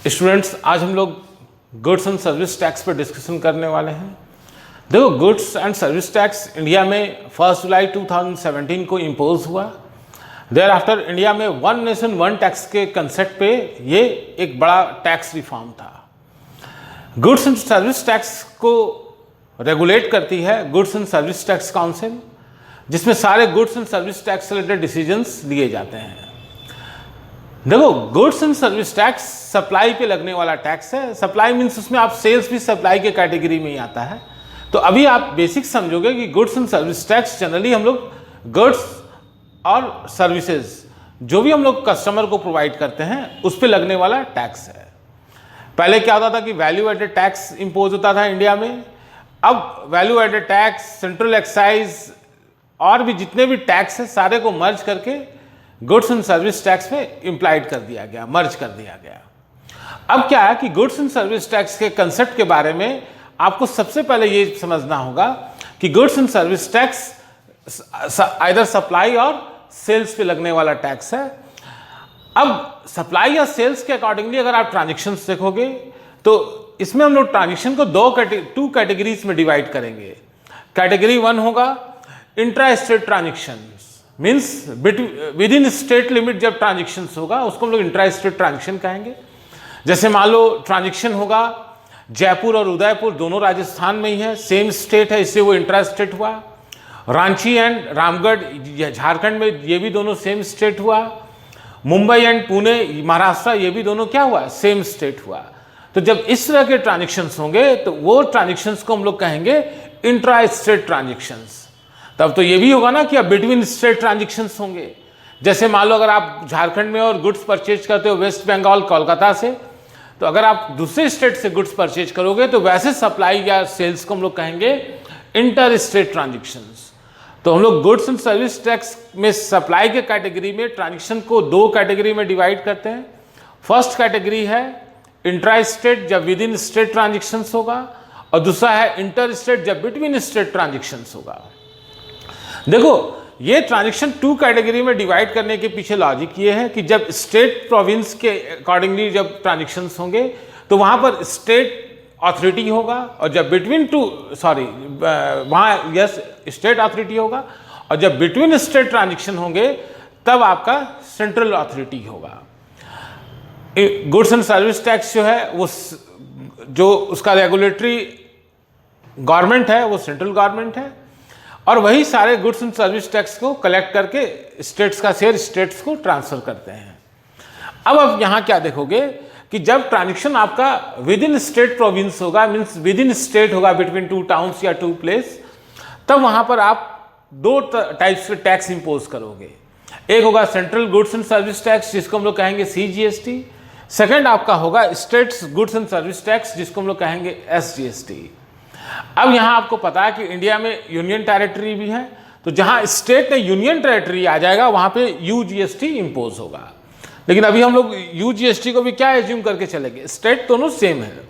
Students, आज हम लोग गुड्स एंड सर्विस टैक्स पर डिस्कशन करने वाले हैं। देखो, goods and service tax India में 1 जुलाई 2017 को इम्पोज हुआ। देयर आफ्टर इंडिया में वन नेशन वन टैक्स के कंसेप्ट पे ये एक बड़ा टैक्स रिफॉर्म था। गुड्स एंड सर्विस टैक्स को रेगुलेट करती है goods and service tax council, जिसमें सारे गुड्स एंड सर्विस टैक्स से रिलेटेड डिसीजंस लिए जाते हैं। देखो, goods and service tax supply पे लगने वाला टैक्स है। सप्लाई मीन्स उसमें आप सेल्स भी सप्लाई के कैटेगरी में ही आता है। तो अभी आप बेसिक समझोगे कि goods and service tax generally हम लोग गुड्स और सर्विसेज जो भी हम लोग कस्टमर को प्रोवाइड करते हैं उस पे लगने वाला टैक्स है। पहले क्या होता था कि वैल्यू एडेड टैक्स इंपोज होता था इंडिया में। अब value added tax, central excise और भी जितने भी टैक्स है सारे को मर्ज करके गुड्स एंड सर्विस टैक्स में इम्प्लाइड कर दिया गया, मर्ज कर दिया गया। अब क्या है कि गुड्स एंड सर्विस टैक्स के कंसेप्ट के बारे में आपको सबसे पहले ये समझना होगा कि goods and service tax either supply और सेल्स पे लगने वाला टैक्स है। अब सप्लाई या सेल्स के अकॉर्डिंगली अगर आप ट्रांजेक्शन्स देखोगे तो इसमें हम लोग ट्रांजेक्शन को टू कैटेगरीज में डिवाइड करेंगे। कैटेगरी 1 होगा intra state transaction, means with in state limit जब ट्रांजेक्शन होगा उसको हम लोग इंट्रा स्टेट ट्रांजेक्शन कहेंगे। जैसे मान लो ट्रांजेक्शन होगा जयपुर और उदयपुर दोनों राजस्थान में ही है, सेम स्टेट है, इससे वो इंट्रा स्टेट हुआ। रांची एंड रामगढ़ झारखंड में ये भी दोनों सेम स्टेट हुआ। मुंबई एंड पुणे महाराष्ट्र ये भी दोनों क्या हुआ, सेम स्टेट हुआ। तो जब इस तरह के ट्रांजेक्शन्स होंगे तो वो ट्रांजेक्शन्स को हम लोग कहेंगे इंट्रा स्टेट ट्रांजेक्शन्स। तब तो ये भी होगा ना कि अब बिटवीन स्टेट ट्रांजेक्शन्स होंगे। जैसे मान लो अगर आप झारखंड में और गुड्स परचेज करते हो वेस्ट बंगाल कोलकाता से, तो अगर आप दूसरे स्टेट से गुड्स परचेज करोगे तो वैसे सप्लाई या सेल्स को हम लोग कहेंगे इंटर स्टेट ट्रांजेक्शन्स। तो हम लोग गुड्स एंड सर्विस टैक्स में सप्लाई के कैटेगरी में ट्रांजेक्शन को 2 कैटेगरी में डिवाइड करते हैं। फर्स्ट कैटेगरी है इंट्रा स्टेट जब विद इन स्टेट ट्रांजेक्शन्स होगा, और दूसरा है इंटर स्टेट जब बिटवीन स्टेट ट्रांजेक्शन्स होगा। देखो, ये ट्रांजेक्शन 2 कैटेगरी में डिवाइड करने के पीछे लॉजिक ये है कि जब स्टेट प्रोविंस के अकॉर्डिंगली जब ट्रांजेक्शन्स होंगे तो वहाँ पर स्टेट अथॉरिटी होगा, और जब वहाँ यस स्टेट अथॉरिटी होगा, और जब बिटवीन स्टेट ट्रांजेक्शन होंगे तब आपका सेंट्रल अथॉरिटी होगा। गुड्स एंड सर्विस टैक्स जो है वो जो उसका रेगुलेटरी गवर्नमेंट है वो सेंट्रल गवर्नमेंट है, और वही सारे गुड्स एंड सर्विस टैक्स को कलेक्ट करके स्टेट्स का शेयर स्टेट्स को ट्रांसफर करते हैं। अब आप यहाँ क्या देखोगे कि जब ट्रांजेक्शन आपका विद इन स्टेट प्रोविंस होगा, मीन्स विद इन स्टेट होगा बिटवीन 2 टाउन्स या 2 प्लेस, तब वहाँ पर आप 2 टाइप्स के टैक्स इंपोज करोगे। एक होगा central goods and service tax जिसको हम लोग कहेंगे CGST। सेकेंड आपका होगा states goods and service tax जिसको हम लोग कहेंगे SGST। अब यहाँ आपको पता है कि इंडिया में यूनियन टेरिटरी भी है, तो जहाँ स्टेट ने यूनियन टेरिटरी आ जाएगा वहाँ पे UGST इम्पोज होगा। लेकिन अभी हम लोग UGST को भी क्या एज्यूम करके चलेंगे, स्टेट दोनों सेम है।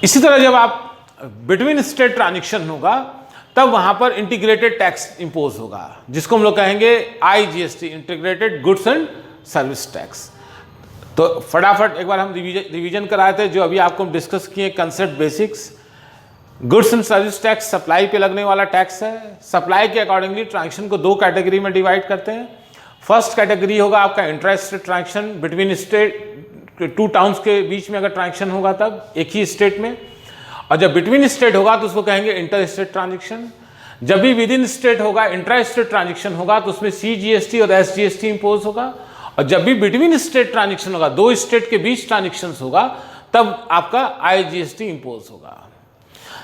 इसी तरह जब आप बिटवीन स्टेट ट्रांजेक्शन होगा तब वहाँ पर इंटीग्रेटेड टैक्स इम्पोज होगा जिसको हम लोग कहेंगे IGST, integrated goods and service tax. तो फटाफट एक बार हम रिवीजन कराए थे जो अभी आपको हम डिस्कस किए concept basics. Goods and service tax supply पे लगने वाला टैक्स है। सप्लाई के अकॉर्डिंगली ट्रांजेक्शन को 2 कैटेगरी में डिवाइड करते हैं। फर्स्ट कैटेगरी होगा आपका intra state transaction, between state 2 towns के बीच में अगर ट्रांजेक्शन होगा तब एक ही स्टेट में, और जब बिटवीन स्टेट होगा तो उसको कहेंगे इंटर स्टेट ट्रांजेक्शन। जब भी विद इन स्टेट होगा, इंट्रा स्टेट ट्रांजेक्शन होगा तो उसमें CGST और SGST इम्पोज होगा, और जब भी बिटवीन स्टेट ट्रांजेक्शन होगा, 2 स्टेट के बीच ट्रांजेक्शन होगा, तब आपका IGST इम्पोज होगा।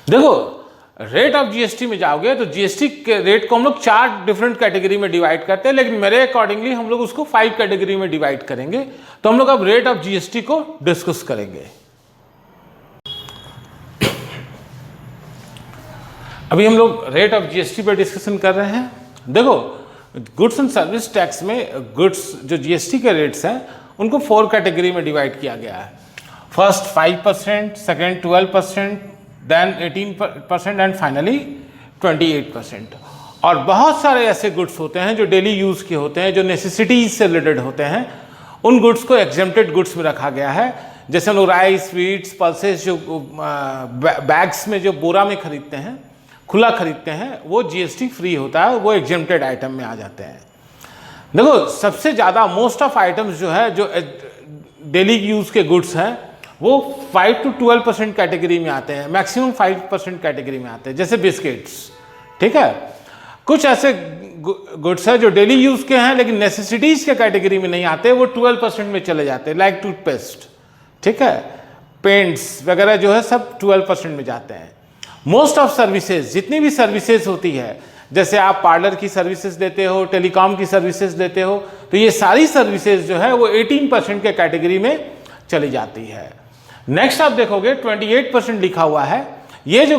देखो, रेट ऑफ GST में जाओगे तो GST के रेट को हम लोग 4 डिफरेंट कैटेगरी में डिवाइड करते हैं, लेकिन मेरे अकॉर्डिंगली हम लोग उसको 5 कैटेगरी में डिवाइड करेंगे। तो हम लोग अब रेट ऑफ GST को डिस्कस करेंगे। अभी हम लोग रेट ऑफ GST पर डिस्कशन कर रहे हैं। देखो, गुड्स एंड सर्विस टैक्स में गुड्स जो GST के रेट्स हैं उनको 4 कैटेगरी में डिवाइड किया गया है। First 5%, second 12%, then 18% and finally 28%। और बहुत सारे ऐसे गुड्स होते हैं जो डेली यूज़ के होते हैं, जो नेसेसिटीज से रिलेटेड होते हैं, उन गुड्स को एग्जेम्प्टेड गुड्स में रखा गया है। जैसे हम लोग राइस, स्वीट्स, पल्सेस जो बैग्स में जो बोरा में खरीदते हैं, खुला खरीदते हैं, वो जीएसटी फ्री होता है, वो एग्जेम्प्टेड आइटम में आ जाते हैं। देखो सबसे ज़्यादा मोस्ट ऑफ आइटम्स जो है, जो डेली यूज़ के गुड्स हैं, वो 5 to 12% कैटेगरी में आते हैं, मैक्सिमम 5% कैटेगरी में आते हैं। जैसे बिस्किट्स, ठीक है, कुछ ऐसे गुड्स हैं जो डेली यूज़ के हैं लेकिन नेसेसिटीज़ के कैटेगरी में नहीं आते, वो 12% में चले जाते हैं, लाइक टूथपेस्ट, ठीक है, पेंट्स वगैरह जो है सब 12% में जाते हैं। मोस्ट ऑफ सर्विसेज, जितनी भी सर्विसेज होती है, जैसे आप पार्लर की सर्विसेज देते हो, टेलीकॉम की सर्विसेज देते हो, तो ये सारी सर्विसेज जो है वो 18% के कैटेगरी में चली जाती है। नेक्स्ट आप देखोगे 28% लिखा हुआ है। ये जो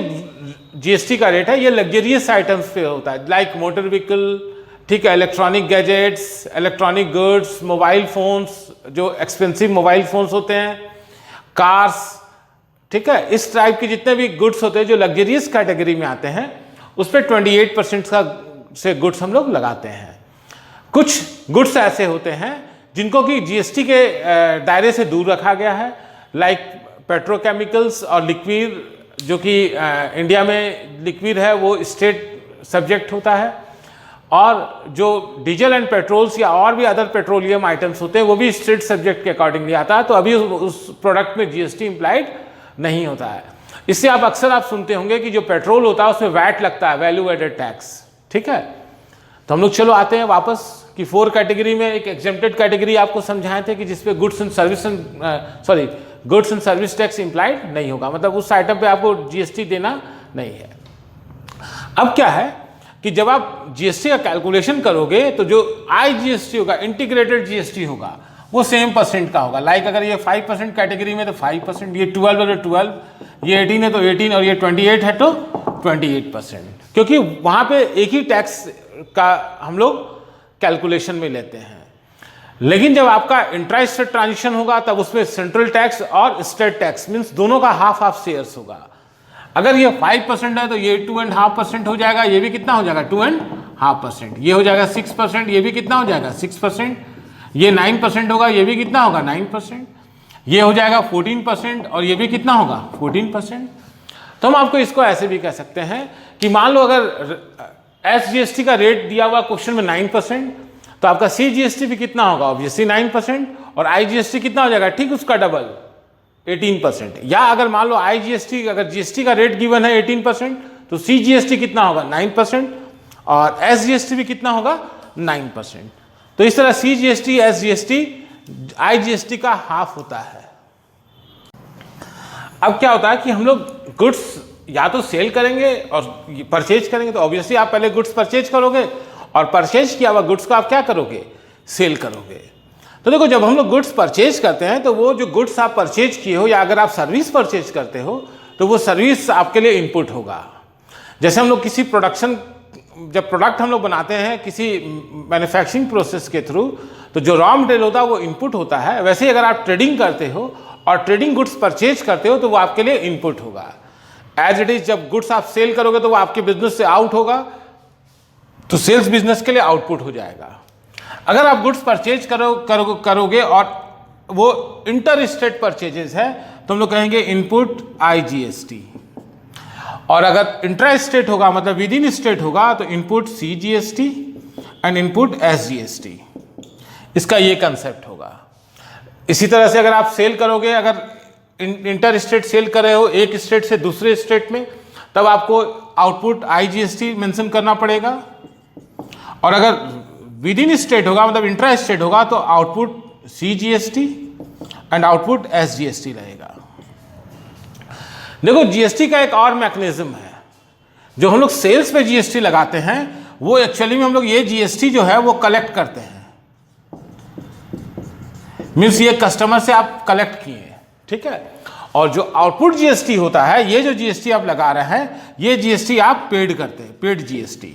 जीएसटी का रेट है ये लग्जरियस आइटम्स पे होता है, लाइक मोटर व्हीकल, ठीक है, electronic gadgets, electronic goods, mobile phones, जो एक्सपेंसिव मोबाइल फोन्स होते हैं, कार्स, ठीक है, इस टाइप के जितने भी गुड्स होते हैं जो लग्जरियस कैटेगरी में आते हैं, उस पर 28% का से गुड्स हम लोग लगाते हैं। कुछ गुड्स ऐसे होते हैं जिनको कि जीएसटी के दायरे से दूर रखा गया है, लाइक पेट्रोकेमिकल्स और लिक्विड, जो कि इंडिया में लिक्विड है वो स्टेट सब्जेक्ट होता है, और जो डीजल एंड पेट्रोल्स या और भी अदर पेट्रोलियम आइटम्स होते हैं वो भी स्टेट सब्जेक्ट के अकॉर्डिंगली आता है, तो अभी उस प्रोडक्ट में जीएसटी इम्प्लाइड नहीं होता है। इससे आप अक्सर सुनते होंगे कि जो पेट्रोल होता है उसमें वैट लगता है, वैल्यू एडेड टैक्स, ठीक है। तो हम लोग चलो आते हैं वापस कि 4 कैटेगरी में एक एग्जेम्प्टेड कैटेगरी आपको समझाए थे कि जिसपे goods and service tax implied नहीं होगा, मतलब उस आइटम पे आपको जीएसटी देना नहीं है। अब क्या है कि जब आप जीएसटी का कैलकुलेशन करोगे तो जो आईजीएसटी होगा, इंटीग्रेटेड जीएसटी होगा, वो सेम परसेंट का होगा। लाइक अगर ये 5% कैटेगरी में तो 5%, ये 12 है तो 12, ये 18 है तो 18 और ये 28 है तो 28%, क्योंकि वहाँ पे एक ही टैक्स का हम लोग कैलकुलेशन में लेते हैं। लेकिन जब आपका इंट्रा स्टेट ट्रांजिशन होगा तब उसमें सेंट्रल टैक्स और स्टेट टैक्स मीन्स दोनों का हाफ शेयर्स होगा। अगर ये 5% है तो ये 2.5% हो जाएगा, ये भी कितना हो जाएगा 2.5%, ये हो जाएगा 6%, ये भी कितना हो जाएगा 6%, ये 9% होगा, ये भी कितना होगा 9%, ये हो जाएगा 14% और ये भी कितना होगा 14%। तो हम आपको इसको ऐसे भी कह सकते हैं कि मान लो अगर एसजीएसटी का रेट दिया हुआ क्वेश्चन में 9%, तो आपका सीजीएसटी भी कितना होगा, ऑब्वियसली 9%, और आईजीएसटी कितना हो जाएगा, ठीक उसका डबल 18%। या अगर मान लो आईजीएसटी, अगर जीएसटी का रेट गिवन है 18%, तो सीजीएसटी कितना होगा 9% और एसजीएसटी भी कितना होगा 9%। तो इस तरह सीजीएसटी, एसजीएसटी, आईजीएसटी का हाफ होता है। अब क्या होता है कि हम लोग गुड्स या तो सेल करेंगे और परचेज करेंगे, तो ऑब्वियसली आप पहले गुड्स परचेज करोगे और परचेज किया हुआ गुड्स को आप क्या करोगे, सेल करोगे। तो देखो जब हम लोग गुड्स परचेज करते हैं तो वो जो गुड्स आप परचेज किए हो या अगर आप सर्विस परचेज करते हो तो वो सर्विस आपके लिए इनपुट होगा। जैसे हम लोग किसी प्रोडक्शन, जब प्रोडक्ट हम लोग बनाते हैं किसी मैन्युफैक्चरिंग प्रोसेस के थ्रू, तो जो रॉ मटेरियल होता है वो इनपुट होता है। वैसे ही अगर आप ट्रेडिंग करते हो और ट्रेडिंग गुड्स परचेज करते हो तो वो आपके लिए इनपुट होगा। एज इट इज जब गुड्स आप सेल करोगे तो वो आपके बिजनेस से आउट होगा, तो सेल्स बिजनेस के लिए आउटपुट हो जाएगा। अगर आप गुड्स परचेज करोगे और वो इंटर स्टेट परचेजेस है तो हम लोग कहेंगे इनपुट आईजीएसटी, और अगर इंट्रा स्टेट होगा मतलब विद इन स्टेट होगा तो input CGST and input SGST. इसका ये कंसेप्ट होगा। इसी तरह से अगर आप सेल करोगे, अगर इंटर स्टेट सेल कर रहे हो एक स्टेट से दूसरे स्टेट में, तब आपको आउटपुट आईजीएसटी मेंशन करना पड़ेगा, और अगर विद इन स्टेट होगा मतलब इंट्रा स्टेट होगा तो output CGST and output SGST रहेगा। देखो जीएसटी का एक और मैकेनिज्म है, जो हम लोग सेल्स पे जीएसटी लगाते हैं वो एक्चुअली में हम लोग ये जीएसटी जो है वो कलेक्ट करते हैं। मीन्स ये कस्टमर से आप कलेक्ट किए, ठीक है। और जो आउटपुट जीएसटी होता है, ये जो जीएसटी आप लगा रहे हैं, ये जीएसटी आप पेड करते हैं, पेड जीएसटी,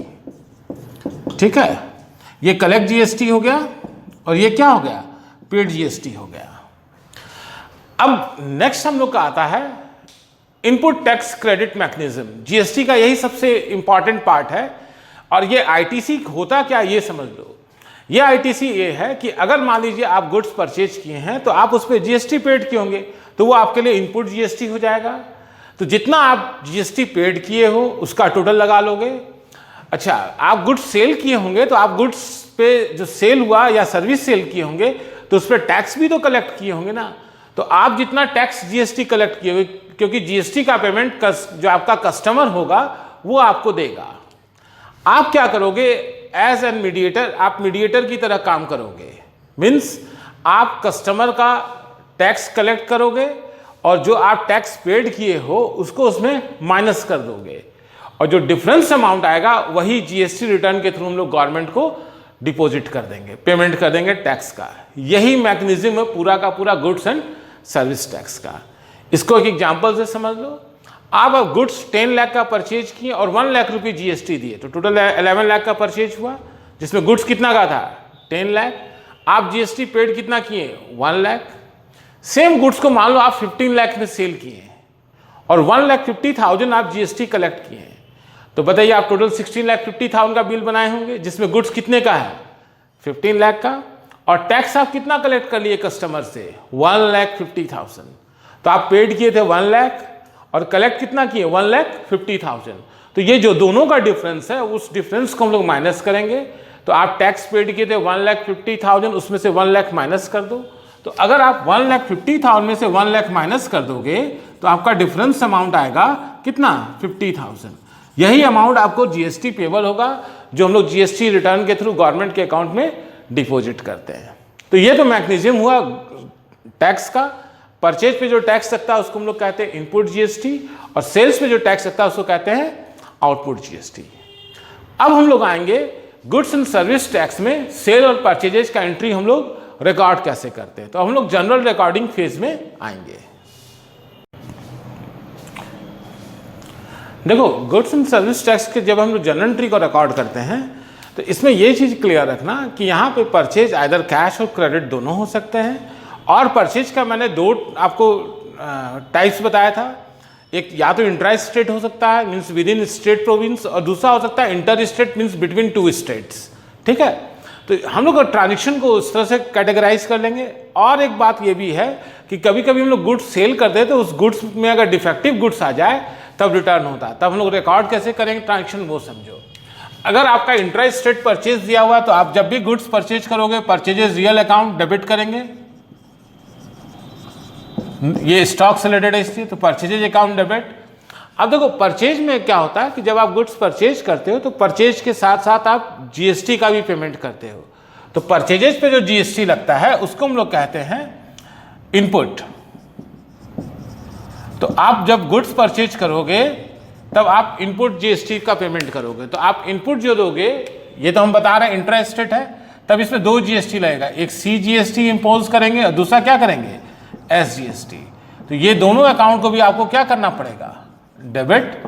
ठीक है। ये कलेक्ट जीएसटी हो गया और ये क्या हो गया, पेड जीएसटी हो गया। अब नेक्स्ट हम लोग का आता है input tax credit mechanism. GST का यही सबसे इंपॉर्टेंट पार्ट है, और ये आईटीसी होता क्या ये समझ लो। ये ITC ये है कि अगर मान लीजिए आप गुड्स परचेज किए हैं तो आप उस पर GST पेड किए होंगे, तो वो आपके लिए इनपुट GST हो जाएगा। तो जितना आप GST पेड किए हो उसका टोटल लगा लोगे। अच्छा, आप गुड्स सेल किए होंगे तो आप गुड्स पे जो सेल हुआ या सर्विस सेल किए होंगे तो उस पर टैक्स भी तो कलेक्ट किए होंगे ना। तो आप जितना टैक्स GST कलेक्ट किए हुए, क्योंकि GST का पेमेंट जो आपका कस्टमर होगा वो आपको देगा। आप क्या करोगे, एज एन मीडिएटर, आप मीडिएटर की तरह काम करोगे। मीन्स आप कस्टमर का टैक्स कलेक्ट करोगे और जो आप टैक्स पेड किए हो उसको उसमें माइनस कर दोगे, और जो डिफरेंस अमाउंट आएगा वही GST रिटर्न के थ्रू हम लोग गवर्नमेंट को डिपॉजिट कर देंगे, पेमेंट कर देंगे टैक्स का। यही मैकेनिज्म है पूरा का पूरा गुड्स एंड सर्विस टैक्स का। इसको एक एग्जांपल से समझ लो। आप अब गुड्स 10 लाख का परचेज किए और 1 लाख रुपये GST दिए, तो टोटल 11 लाख का परचेज हुआ, जिसमें गुड्स कितना का था 10 लाख। आप GST पेड कितना किए 1 लाख। सेम गुड्स को मान लो आप 15 लाख में सेल किए और 1,50,000 आप GST कलेक्ट किए, तो बताइए आप टोटल 16,50,000 का बिल बनाए होंगे, जिसमें गुड्स कितने का है 15 लाख का, और टैक्स आप कितना कलेक्ट कर लिए कस्टमर से 1,50,000। तो आप पेड किए थे 1 लाख और कलेक्ट कितना किए 1,50,000। तो ये जो दोनों का डिफरेंस है उस डिफरेंस को हम लोग माइनस करेंगे। तो आप टैक्स पेड किए थे 1,50,000, उसमें से 1 लाख माइनस कर दो। तो अगर आप 1,50,000 में से 1 लाख माइनस कर दोगे तो आपका डिफरेंस अमाउंट आएगा कितना 50,000। यही अमाउंट आपको GST पेबल होगा, जो हम लोग GST रिटर्न के थ्रू गवर्नमेंट के अकाउंट में डिपॉजिट करते हैं। तो ये तो मैकेनिज्म हुआ टैक्स का। परचेज पे जो टैक्स लगता है उसको हम लोग कहते हैं इनपुट GST, और सेल्स पे जो टैक्स लगता है उसको कहते हैं आउटपुट GST। अब हम लोग आएंगे गुड्स एंड सर्विस टैक्स में सेल और परचेजेज का एंट्री हम लोग रिकॉर्ड कैसे करते हैं। तो हम लोग जनरल रिकॉर्डिंग फेज में आएंगे। देखो, गुड्स एंड सर्विस टैक्स के जब हम लोग जनरल एंट्री को रिकॉर्ड करते हैं तो इसमें ये चीज़ क्लियर रखना कि यहाँ पे परचेज आइदर कैश और क्रेडिट दोनों हो सकते हैं। और परचेज का मैंने दो आपको टाइप्स बताया था। एक या तो इंट्रा स्टेट हो सकता है, means with in state province, और दूसरा हो सकता है inter state, means between 2 states. ठीक है, तो हम लोग ट्रांजेक्शन को उस तरह से कैटेगराइज कर लेंगे। और एक बात ये भी है कि कभी कभी हम लोग गुड्स सेल करते हैं तो उस गुड्स में अगर डिफेक्टिव गुड्स आ जाए तब रिटर्न होता है, तब हम लोग रिकॉर्ड कैसे करेंगे ट्रांजेक्शन वो समझो। अगर आपका इंट्रा स्टेट परचेज दिया हुआ तो आप जब भी गुड्स परचेज करोगे परचेजेस रियल अकाउंट डेबिट करेंगे। ये स्टॉक से रिलेटेड है इसलिए, तो परचेजेज अकाउंट डेबिट। अब देखो, परचेज में क्या होता है कि जब आप गुड्स परचेज करते हो तो परचेज के साथ साथ आप GST का भी पेमेंट करते हो। तो परचेजेज पे जो GST लगता है उसको हम लोग कहते हैं इनपुट। तो आप जब गुड्स परचेज करोगे तब आप इनपुट GST का पेमेंट करोगे। तो आप इनपुट जो दोगे, ये तो हम बता रहे हैं इंट्रा स्टेट है, तब इसमें 2 GST लगेगा। एक CGST इम्पोज करेंगे और दूसरा क्या करेंगे SGST। तो ये दोनों अकाउंट को भी आपको क्या करना पड़ेगा डेबिट।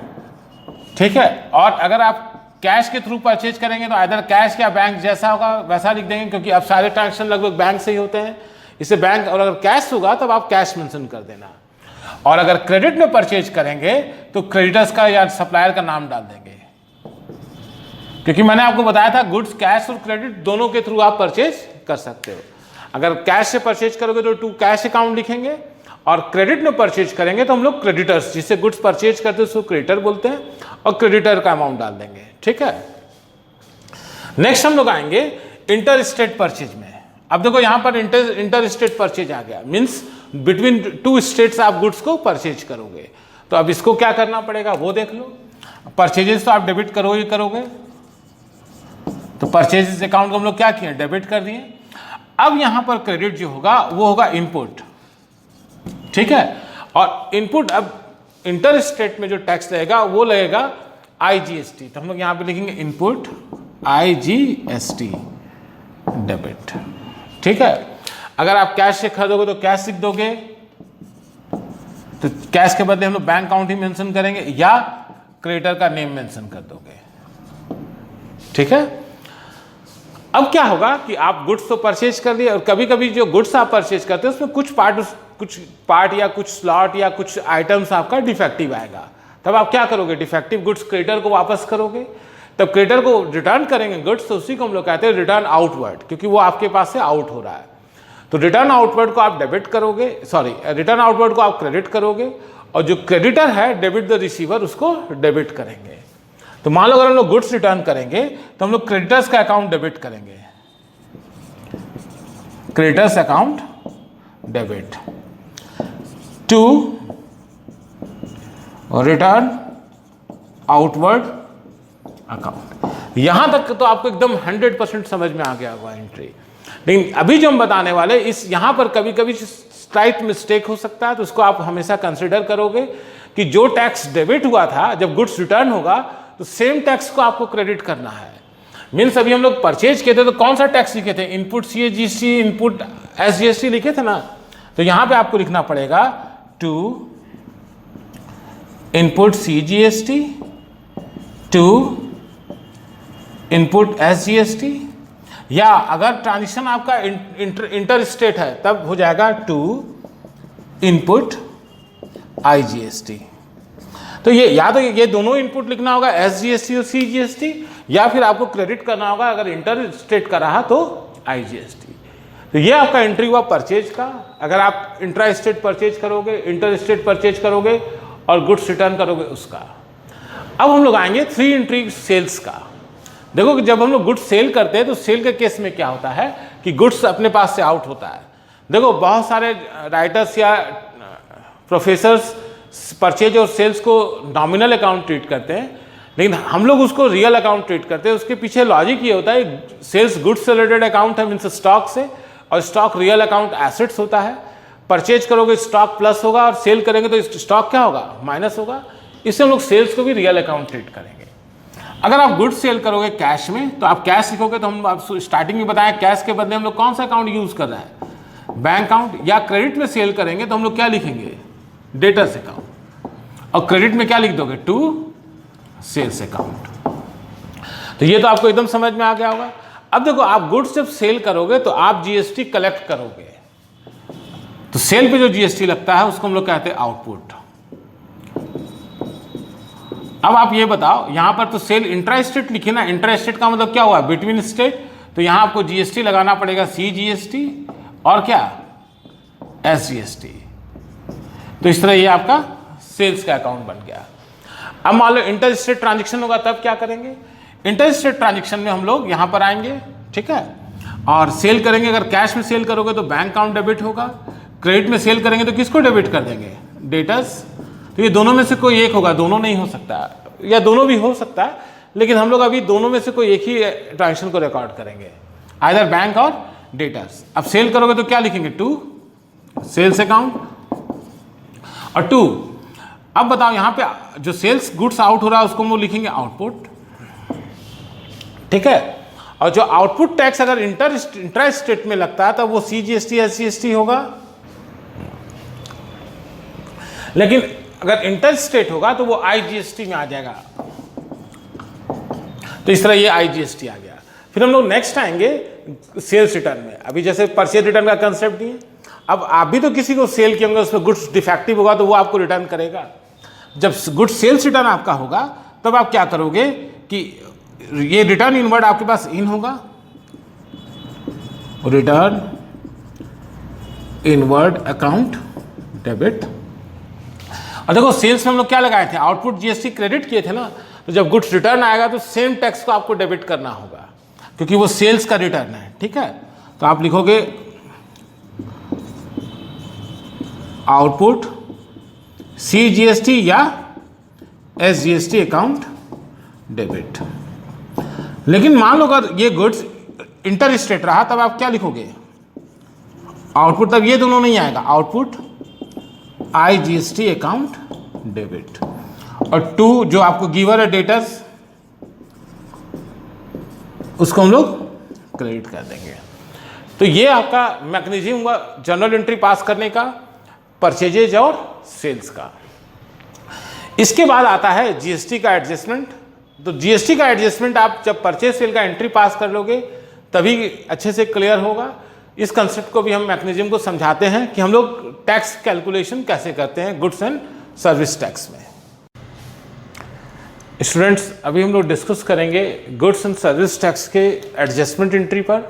ठीक है, और अगर आप कैश के थ्रू परचेज करेंगे तो आइदर कैश या बैंक जैसा होगा वैसा लिख देंगे, क्योंकि अब सारे ट्रांजेक्शन लगभग बैंक से ही होते हैं। इससे बैंक, और अगर कैश होगा तब आप कैश मेंशन कर देना। और अगर क्रेडिट में परचेज करेंगे तो क्रेडिटर्स का या सप्लायर का नाम डाल देंगे, क्योंकि मैंने आपको बताया था गुड्स कैश और क्रेडिट दोनों के थ्रू आप परचेज कर सकते हो। अगर कैश से परचेज करोगे तो टू कैश अकाउंट लिखेंगे, और क्रेडिट में परचेज करेंगे तो हम लोग क्रेडिटर्स, जिससे गुड्स परचेज करते हैं उसको क्रेडिटर बोलते हैं, और क्रेडिटर का अमाउंट डाल देंगे। ठीक है, नेक्स्ट हम लोग आएंगे इंटर स्टेट परचेज में। अब देखो यहाँ पर इंटर स्टेट परचेज आ गया, मीन्स बिटवीन 2 स्टेट्स आप गुड्स को परचेज करोगे। तो अब इसको क्या करना पड़ेगा वो देख लो। परचेजेस तो आप डेबिट करोगे, तो परचेजेस अकाउंट को हम लोग क्या किए डेबिट कर दिए। अब यहाँ पर क्रेडिट जो होगा वो होगा इनपुट। ठीक है, और इनपुट अब इंटर स्टेट में जो टैक्स लगेगा वो लगेगा IGST। तो हम लोग यहाँ पे लिखेंगे इनपुट IGST डेबिट। ठीक है, अगर आप कैश से खरीदोगे तो कैश लिख दोगे, तो कैश के बदले हम लोग बैंक अकाउंट ही मेंशन करेंगे, या क्रेडिटर का नेम मेंशन कर दोगे। ठीक है, अब क्या होगा कि आप गुड्स तो परचेज कर लिए, और कभी कभी जो गुड्स आप परचेज करते हैं उसमें कुछ पार्ट या कुछ स्लॉट या कुछ आइटम्स आपका डिफेक्टिव आएगा। तब आप क्या करोगे, डिफेक्टिव गुड्स क्रेडिटर को वापस करोगे। तब क्रेडिटर को रिटर्न करेंगे गुड्स, तो उसी को हम लोग कहते हैं रिटर्न आउटवर्ड, क्योंकि वो आपके पास से आउट हो रहा है। तो रिटर्न आउटवर्ड को आप डेबिट करोगे, सॉरी रिटर्न आउटवर्ड को आप क्रेडिट करोगे, और जो क्रेडिटर है डेबिट द रिसीवर उसको डेबिट करेंगे। तो मान लो अगर हम लोग गुड्स रिटर्न करेंगे तो हम लोग क्रेडिटर्स का अकाउंट डेबिट करेंगे, creditors account debit to return outward account. यहां तक तो आपको एकदम 100% समझ में आ गया होगा एंट्री। लेकिन अभी जो हम बताने वाले इस यहां पर कभी कभी स्लाइट मिस्टेक हो सकता है, तो उसको आप हमेशा कंसिडर करोगे कि जो टैक्स डेबिट हुआ था जब गुड्स रिटर्न होगा तो सेम टैक्स को आपको क्रेडिट करना है। मीन्स अभी हम लोग परचेज किए थे तो कौन सा टैक्स लिखे थे, इनपुट सीजीएसटी, इनपुट एसजीएसटी लिखे थे ना, तो यहां पे आपको लिखना पड़ेगा to input CGST to input SGST, या अगर ट्रांजिशन आपका इंटर स्टेट है तब हो जाएगा टू इनपुट आईजीएसटी। तो ये या तो ये दोनों इनपुट लिखना होगा एसजीएसटी और सीजीएसटी, या फिर आपको क्रेडिट करना होगा अगर इंटर स्टेट का रहा तो आईजीएसटी। तो ये आपका एंट्री हुआ परचेज का। अगर आप इंट्रा स्टेट परचेज करोगे, इंटर स्टेट परचेज करोगे और गुड्स रिटर्न करोगे उसका। अब हम लोग आएंगे 3 एंट्री सेल्स का। देखो कि जब हम लोग गुड्स सेल करते हैं तो सेल के केस में क्या होता है कि गुड्स अपने पास से आउट होता है। देखो बहुत सारे राइटर्स या प्रोफेसर्स परचेज और सेल्स को नॉमिनल अकाउंट ट्रीट करते हैं, लेकिन हम लोग उसको रियल अकाउंट ट्रीट करते हैं। उसके पीछे लॉजिक ये होता है, सेल्स गुड्स से रिलेटेड अकाउंट है मीन्स स्टॉक से, और स्टॉक रियल अकाउंट एसेट्स होता है। परचेज करोगे स्टॉक प्लस होगा और सेल करेंगे तो स्टॉक क्या होगा, माइनस होगा। इससे हम लोग सेल्स को भी रियल अकाउंट ट्रीट करेंगे। अगर आप गुड्स सेल करोगे कैश में तो आप कैश लिखोगे, तो हम आपको स्टार्टिंग में बताया कैश के बदले हम लोग कौन सा अकाउंट यूज कर रहे हैं, बैंक अकाउंट। या क्रेडिट में सेल करेंगे तो हम लोग क्या लिखेंगे, डेटर्स अकाउंट, और क्रेडिट में क्या लिख दोगे, टू सेल्स अकाउंट। तो ये तो आपको एकदम समझ में आ गया होगा। अब देखो आप गुड्स जब सेल करोगे तो आप जीएसटी कलेक्ट करोगे, तो सेल पे जो जीएसटी लगता है उसको हम लोग कहते हैं आउटपुट। अब आप ये बताओ, यहां पर तो सेल इंट्रा स्टेट लिखी ना, इंट्रा स्टेट का मतलब क्या हुआ, बिटवीन स्टेट, तो यहां आपको जीएसटी लगाना पड़ेगा सीजीएसटी और क्या, एसजीएसटी। तो इस तरह ये आपका सेल्स का अकाउंट बन गया। अब मान लो इंटर स्टेट ट्रांजेक्शन होगा तब क्या करेंगे, इंटर स्टेट ट्रांजेक्शन में हम लोग यहां पर आएंगे, ठीक है, और सेल करेंगे। अगर कैश में सेल करोगे तो बैंक अकाउंट डेबिट होगा, क्रेडिट में सेल करेंगे तो किसको डेबिट कर देंगे, डेटर्स। तो ये दोनों में से कोई एक होगा, दोनों नहीं हो सकता, या दोनों भी हो सकता है, लेकिन हम लोग अभी दोनों में से कोई एक ही ट्रांजेक्शन को रिकॉर्ड करेंगे, आइदर बैंक और डेटर्स। अब सेल करोगे तो क्या लिखेंगे, टू सेल्स अकाउंट और टू। अब बताओ यहां पे जो सेल्स गुड्स आउट हो रहा है उसको हम लोग लिखेंगे आउटपुट, ठीक है। और जो आउटपुट टैक्स अगर इंट्रा स्टेट में लगता है तब वो सीजीएसटी एसजीएसटी होगा, लेकिन अगर इंटर स्टेट होगा तो वो आईजीएसटी में आ जाएगा। तो इस तरह ये आईजीएसटी आ गया। फिर हम लोग नेक्स्ट आएंगे सेल्स रिटर्न में। अभी जैसे परचेज रिटर्न का कंसेप्ट नहीं है, अब आप भी तो किसी को सेल किए होंगे, उसमें गुड्स डिफेक्टिव होगा तो वो आपको रिटर्न करेगा। जब गुड्स सेल्स रिटर्न आपका होगा तब आप क्या करोगे कि ये रिटर्न इनवर्ड आपके पास इन होगा, रिटर्न इनवर्ड अकाउंट डेबिट। और देखो सेल्स में हम लोग क्या लगाए थे, आउटपुट जीएसटी क्रेडिट किए थे ना, तो जब गुड्स रिटर्न आएगा तो सेम टैक्स को आपको डेबिट करना होगा क्योंकि वो सेल्स का रिटर्न है, ठीक है। तो आप लिखोगे आउटपुट सीजीएसटी या एसजीएसटी अकाउंट डेबिट। लेकिन मान लो अगर ये गुड्स इंटर स्टेट रहा तब आप क्या लिखोगे, आउटपुट, तब ये दोनों नहीं आएगा, आउटपुट आईजीएसटी अकाउंट डेबिट। और टू जो आपको गिवर है डेटर्स उसको हम लोग क्रेडिट कर देंगे। तो ये आपका मैकेनिज्म हुआ जनरल एंट्री पास करने का, परचेजेज और सेल्स का। इसके बाद आता है जीएसटी का एडजस्टमेंट। तो जीएसटी का एडजस्टमेंट आप जब परचेज सेल का एंट्री पास कर लोगे तभी अच्छे से क्लियर होगा। इस कंसेप्ट को भी हम मैकेनिज्म को समझाते हैं कि हम लोग टैक्स कैलकुलेशन कैसे करते हैं गुड्स एंड सर्विस टैक्स में। स्टूडेंट्स, अभी हम लोग डिस्कस करेंगे गुड्स एंड सर्विस टैक्स के एडजस्टमेंट एंट्री पर,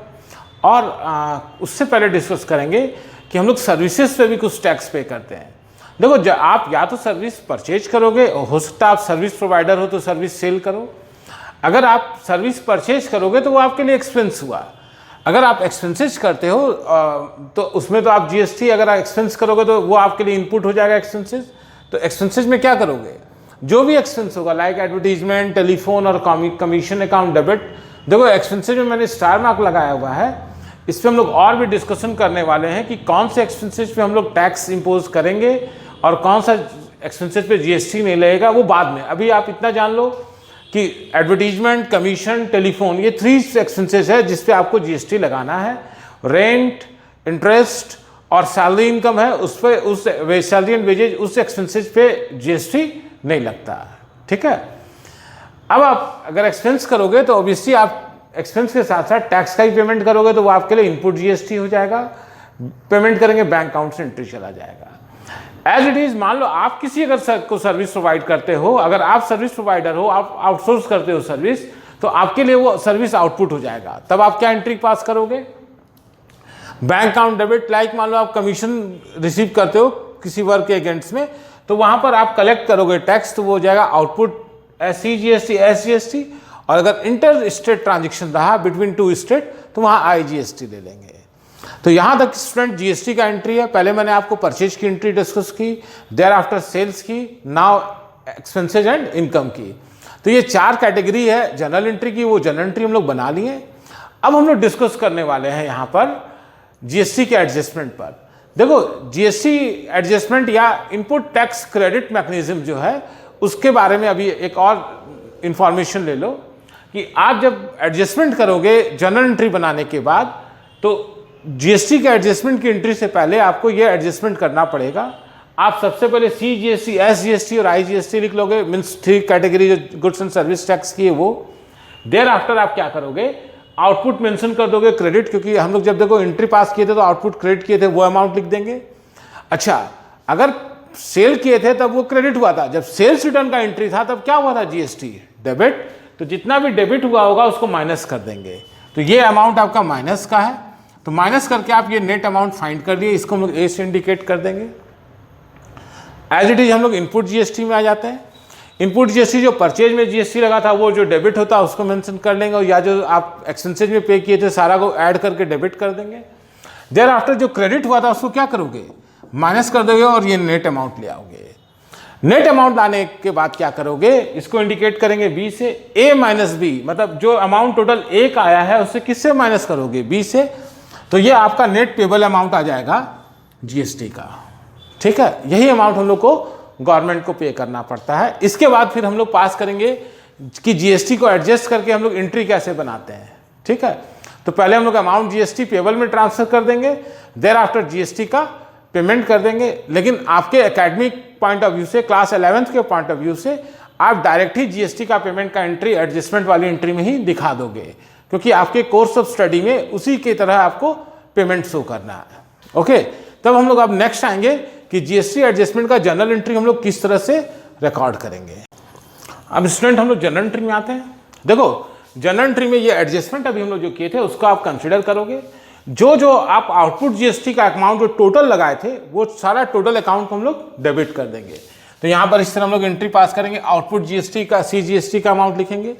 और उससे पहले डिस्कस करेंगे कि हम लोग सर्विसेज पे भी कुछ टैक्स पे करते हैं। देखो, आप या तो सर्विस परचेज करोगे, हो सकता है आप सर्विस प्रोवाइडर हो तो सर्विस सेल करो। अगर आप सर्विस परचेज करोगे तो वो आपके लिए एक्सपेंस हुआ। अगर आप एक्सपेंसेस करते हो तो उसमें तो आप जीएसटी, अगर आप एक्सपेंस करोगे तो वो आपके लिए इनपुट हो जाएगा एक्सपेंसेस। तो एक्सपेंसेस में क्या करोगे, जो भी एक्सपेंस होगा लाइक एडवर्टीजमेंट, टेलीफोन और कमीशन अकाउंट डेबिट। देखो, एक्सपेंसेस में मैंने स्टार मार्क लगाया हुआ है, इस पर हम लोग और भी डिस्कशन करने वाले हैं कि कौन से एक्सपेंसेस पे हम लोग टैक्स इंपोज करेंगे और कौन सा एक्सपेंसेस पे जीएसटी नहीं लगेगा, वो बाद में। अभी आप इतना जान लो कि एडवर्टीजमेंट, कमीशन, टेलीफोन, ये 3 एक्सपेंसेस है जिस पे आपको जीएसटी लगाना है। रेंट, इंटरेस्ट और सैलरी इनकम है, उस पर, उस सैलरी एंड वेजेज, उस एक्सपेंसेस पे जीएसटी नहीं लगता। ठीक है। अब आप अगर एक्सपेंस करोगे तो ऑब्वियसली आप एक्सपेंस के साथ साथ टैक्स का ही पेमेंट करोगे, तो वो आपके लिए इनपुट जीएसटी हो जाएगा। पेमेंट करेंगे, बैंक अकाउंट से एंट्री चला जाएगा। एज इट इज, मान लो आप किसी अगर को सर्विस प्रोवाइड करते हो, अगर आप सर्विस प्रोवाइडर हो, आप आउटसोर्स करते हो सर्विस, तो आपके लिए वो सर्विस आउटपुट हो जाएगा। तब आप क्या एंट्री पास करोगे, बैंक अकाउंट डेबिट। लाइक मान लो आप कमीशन रिसीव करते हो किसी वर्क के अगेंस्ट में, तो वहां पर आप कलेक्ट करोगे टैक्स, तो वो हो जाएगा आउटपुट सीजीएसटी, एसजीएसटी। और अगर इंटर स्टेट ट्रांजेक्शन रहा बिटवीन 2 स्टेट, तो वहां आईजीएसटी ले लेंगे। तो यहां तक स्टूडेंट जीएसटी का एंट्री है। पहले मैंने आपको परचेज की एंट्री डिस्कस की, देयर आफ्टर सेल्स की, नाउ एक्सपेंसेज एंड इनकम की। तो ये 4 कैटेगरी है जनरल एंट्री की, वो जनरल एंट्री हम लोग बना लिए। अब हम लोग डिस्कस करने वाले हैं यहां पर जीएसटी के एडजस्टमेंट पर। देखो, जीएसटी एडजस्टमेंट या इनपुट टैक्स क्रेडिट मैकेनिज्म जो है, उसके बारे में अभी एक और इंफॉर्मेशन ले लो कि आप जब एडजस्टमेंट करोगे जनरल एंट्री बनाने के बाद, तो जीएसटी के एडजस्टमेंट की एंट्री से पहले आपको ये एडजस्टमेंट करना पड़ेगा। आप सबसे पहले सीजीएसटी, एसजीएसटी और आईजीएसटी लिख लोगे, मीन्स 3 कैटेगरी जो गुड्स एंड सर्विस टैक्स की है वो। देयर आफ्टर आप क्या करोगे, आउटपुट मेंशन कर दोगे क्रेडिट, क्योंकि हम लोग जब देखो एंट्री पास किए थे तो आउटपुट क्रेडिट किए थे, वो अमाउंट लिख देंगे। अच्छा, अगर सेल किए थे तब वो क्रेडिट हुआ था, जब सेल्स रिटर्न का एंट्री था तब क्या हुआ था, जीएसटी डेबिट। तो जितना भी डेबिट हुआ होगा उसको माइनस कर देंगे। तो ये अमाउंट आपका माइनस का है, तो माइनस करके आप ये नेट अमाउंट फाइंड कर लिए, इसको हम लोग ए से इंडिकेट कर देंगे। एज इट इज हम लोग इनपुट जीएसटी में आ जाते हैं। इनपुट जीएसटी जो परचेज में जीएसटी लगा था, वो जो डेबिट होता है उसको मेंशन कर लेंगे, और या जो आप एक्सपेंसेज में पे किए थे सारा को ऐड करके डेबिट कर देंगे। देयर आफ्टर जो क्रेडिट हुआ था उसको क्या करोगे, माइनस कर दोगे और ये नेट अमाउंट ले आओगे। नेट अमाउंट लाने के बाद क्या करोगे, इसको इंडिकेट करेंगे बी से, ए माइनस बी, मतलब जो अमाउंट टोटल ए का आया है उससे किससे माइनस करोगे, बी से। तो ये आपका नेट पेबल अमाउंट आ जाएगा जीएसटी का। ठीक है, यही अमाउंट हम लोग को गवर्नमेंट को पे करना पड़ता है। इसके बाद फिर हम लोग पास करेंगे कि जीएसटी को एडजस्ट करके हम लोग एंट्री कैसे बनाते हैं। ठीक है, तो पहले हम लोग अमाउंट जीएसटी पेबल में ट्रांसफर कर देंगे, देयर आफ्टर जीएसटी का पेमेंट कर देंगे। लेकिन आपके एकेडमिक पॉइंट ऑफ व्यू से, क्लास 11th के पॉइंट ऑफ व्यू से, आप डायरेक्ट ही जीएसटी का पेमेंट का एंट्री एडजस्टमेंट वाली एंट्री में ही दिखा दोगे, क्योंकि आपके कोर्स ऑफ स्टडी में उसी की तरह आपको पेमेंट शो करना है। ओके, तब हम लोग अब नेक्स्ट आएंगे कि जीएसटी एडजस्टमेंट का जनरल एंट्री हम लोग किस तरह से रिकॉर्ड करेंगे। अब स्टूडेंट हम लोग जनरल एंट्री में आते हैं। देखो, जनरल एंट्री में ये एडजस्टमेंट अभी हम लोग जो किए थे उसको आप कंसिडर करोगे। जो आप आउटपुट जीएसटी का अमाउंट जो टोटल लगाए थे, वो सारा टोटल अकाउंट को हम लोग डेबिट कर देंगे। तो यहां पर इस तरह हम लोग एंट्री पास करेंगे, आउटपुट जीएसटी का, सीजीएसटी का अमाउंट लिखेंगे।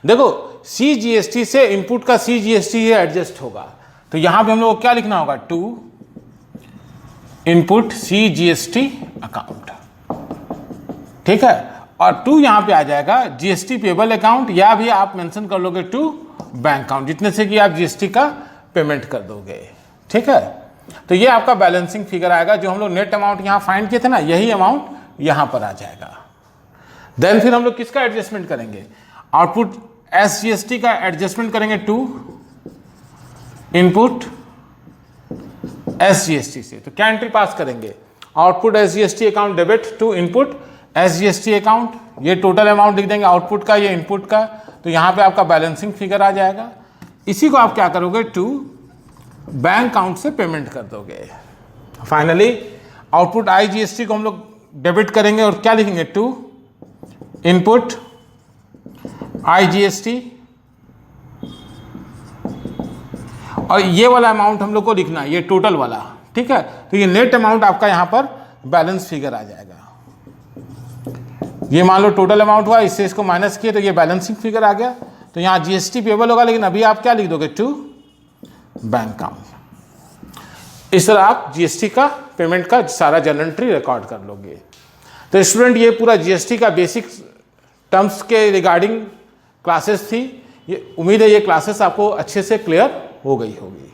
देखो, सीजीएसटी से इनपुट का सीजीएसटी एडजस्ट होगा, तो यहां पे हम लोग को क्या लिखना होगा, टू इनपुट सीजीएसटी अकाउंट। ठीक है, और टू यहां पे आ जाएगा जीएसटी पेबल अकाउंट, या भी आप मेंशन कर लोगे टू बैंक अकाउंट, जितने से कि आप जीएसटी का पेमेंट कर दोगे। ठीक है, तो ये आपका बैलेंसिंग फिगर आएगा। जो हम लोग नेट अमाउंट यहां फाइंड किए थे ना, यही अमाउंट यहां पर आ जाएगा। देन फिर हम लोग किसका एडजस्टमेंट करेंगे, आउटपुट एसजीएसटी का एडजस्टमेंट करेंगे टू इनपुट एसजीएसटी से। तो क्या एंट्री पास करेंगे, output SGST account debit to input SGST account. ये टोटल अमाउंट लिख देंगे, आउटपुट का, ये इनपुट का। तो यहां पे आपका बैलेंसिंग फिगर आ जाएगा। इसी को आप क्या करोगे, टू बैंक अकाउंट से पेमेंट कर दोगे। फाइनली आउटपुट आईजीएसटी को हम लोग डेबिट करेंगे और क्या लिखेंगे, टू इनपुट IGST, और ये वाला अमाउंट हम लोग को लिखना है, ये टोटल वाला, ठीक है। तो ये नेट अमाउंट आपका यहाँ पर बैलेंस फिगर आ जाएगा। ये मान लो टोटल अमाउंट हुआ, इससे इसको माइनस किए तो ये बैलेंसिंग फिगर आ गया। तो यहाँ GST पेबल होगा, लेकिन अभी आप क्या लिख दोगे, टू बैंक अकाउंट। इस तरह आप GST का पेमेंट का सारा जर्नल एंट्री रिकॉर्ड कर लोगे। तो स्टूडेंट ये पूरा GST का बेसिक टर्म्स के रिगार्डिंग क्लासेस थी। ये उम्मीद है ये क्लासेस आपको अच्छे से क्लियर हो गई होगी।